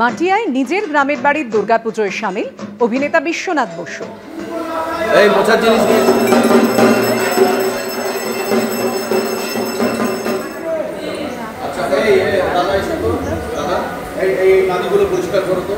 মাটিয়ায় নিজের গ্রামের বাড়ির দুর্গাপুজোয় সামিল অভিনেতা বিশ্বনাথ বসু। এই মোছার জিনিস নিয়ে আচ্ছা এই দাদা এসে তো দাদা এই নাদিগুলো পরিষ্কার করো তো।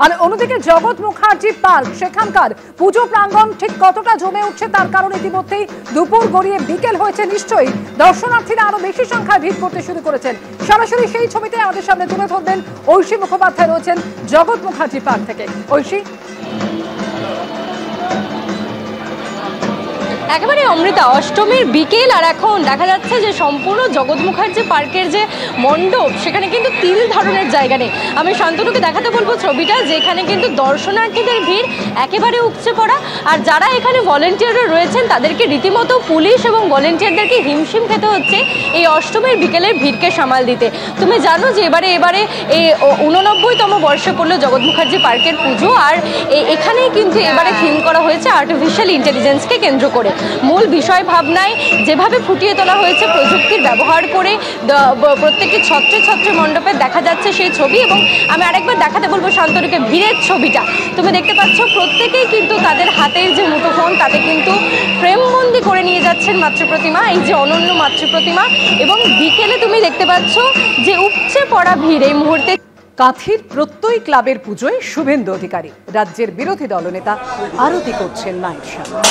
আর অন্যদিকে জগৎ মুখার্জি পার্ক সেখানকার পুজো প্রাঙ্গণ ঠিক কতটা জমে উঠছে তার কারণ ইতিমধ্যেই দুপুর গড়িয়ে বিকেল হয়েছে। নিশ্চয়ই দর্শনার্থীরা আরো বেশি সংখ্যায় ভিড় করতে শুরু করেছেন। সরাসরি সেই ছবিতে আমাদের সামনে তুলে ধরবেন ঐশী মুখোপাধ্যায়, রয়েছেন জগৎ মুখার্জি পার্ক থেকে। ঐশী, একেবারে অমৃতা, অষ্টমীর বিকেল আর এখন দেখা যাচ্ছে যে সম্পূর্ণ জগৎ মুখার্জি পার্কের যে মণ্ডপ সেখানে কিন্তু তিল ধারণের জায়গা নেই। আমি শান্তনুকে দেখাতে বলবো ছবিটা, যেখানে কিন্তু দর্শনার্থীদের ভিড় একেবারে উপচে পড়া। আর যারা এখানে ভলেন্টিয়াররা রয়েছেন তাদেরকে রীতিমতো পুলিশ এবং ভলেন্টিয়ারদেরকে হিমশিম খেতে হচ্ছে এই অষ্টমীর বিকেলের ভিড়কে সামাল দিতে। তুমি জানো যে এবারে এই 89তম বর্ষে পড়লো জগৎ মুখার্জি পার্কের পুজো, আর এখানেই কিন্তু এবারে থিম করা হয়েছে আর্টিফিশিয়াল ইন্টেলিজেন্সকে কেন্দ্র করে। মূল বিষয় ভাবনায় যেভাবে ফুটিয়ে তোলা হয়েছে প্রযুক্তির ব্যবহার করে প্রত্যেকটি ছত্রে ছত্রে মণ্ডপে দেখা যাচ্ছে সেই ছবি। এবং আমি আরেকবার দেখাতে বলবো শান্তনুকে ভিড়ের ছবিটা। তুমি দেখতে পাচ্ছ প্রত্যেকেই কিন্তু তাদের হাতের যে মুঠোফোন তাতে কিন্তু ফ্রেমবন্দি করে নিয়ে যাচ্ছেন মাতৃপ্রতিমা, এই যে অনন্য মাতৃপ্রতিমা। এবং বিকেলে তুমি দেখতে পাচ্ছ যে উপচে পড়া ভিড় এই মুহূর্তে। কাঁথির প্রত্যয় ক্লাবের পুজোয় শুভেন্দু অধিকারী, রাজ্যের বিরোধী দলনেতা আরতি করছেন মায়ের সামনে।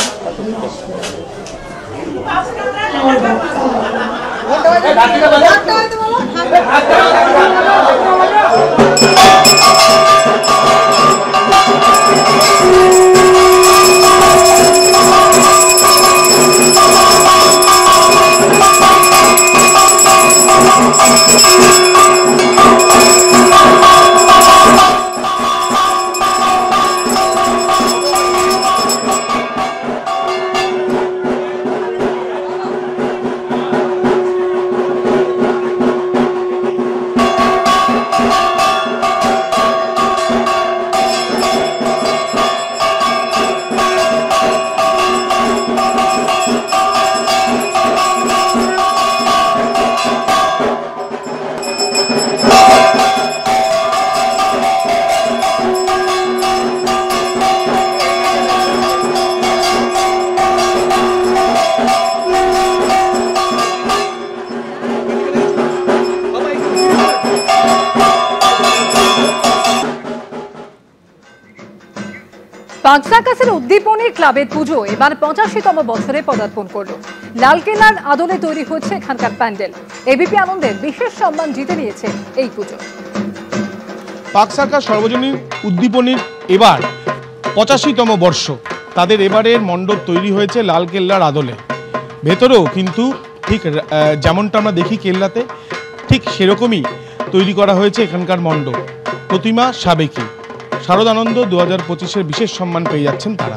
পাঁচসার্কাসের উদ্দীপনী ক্লাবের পুজো এবার 85তম বছরে পদার্পণ করলো। লালকেল্লার আদলে তৈরি হচ্ছে এখানকার প্যান্ডেল। এবিপি আনন্দের বিশেষ সম্মান জিতে নিয়েছে এই পুজো। পাঁচসার্কাস সর্বজনীন উদ্দীপনীর এবার 85তম বর্ষ। তাদের এবারের মণ্ডপ তৈরি হয়েছে লালকেল্লার আদলে। ভেতরেও কিন্তু ঠিক যেমনটা আমরা দেখি কেল্লাতে, ঠিক সেরকমই তৈরি করা হয়েছে এখানকার মণ্ডপ। প্রতিমা সাবেকি, শারদানন্দ 2025-এর বিশেষ সম্মান পেয়ে যাচ্ছেন তারা।